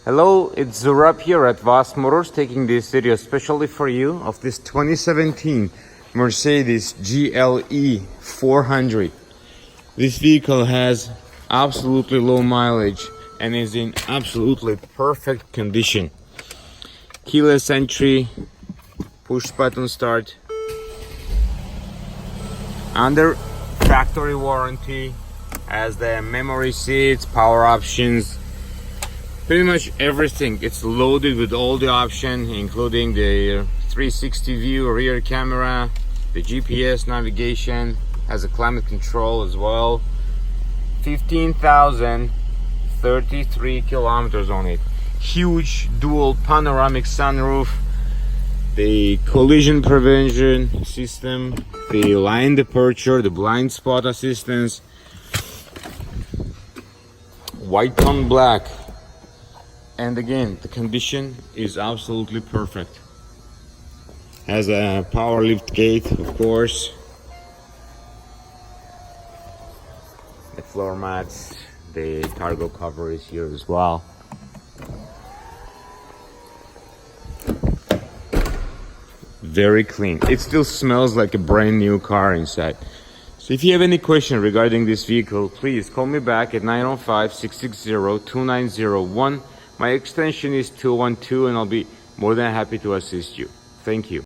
Hello, it's Zurab here at Vos Motors, taking this video especially for you of this 2017 Mercedes GLE 400. This vehicle has absolutely low mileage and is in absolutely perfect condition. Keyless entry, push button start, under factory warranty, has the memory seats, power options, pretty much everything. It's loaded with all the options, including the 360 view, rear camera, the GPS navigation, has a climate control as well. 15,033 kilometers on it. Huge dual panoramic sunroof, the collision prevention system, the line departure, the blind spot assistance, white on black. And again, the condition is absolutely perfect. Has a power lift gate, of course. The floor mats, the cargo cover is here as well. Very clean. It still smells like a brand new car inside. So if you have any question regarding this vehicle, please call me back at 905-660-2901. My extension is 212 and I'll be more than happy to assist you. Thank you.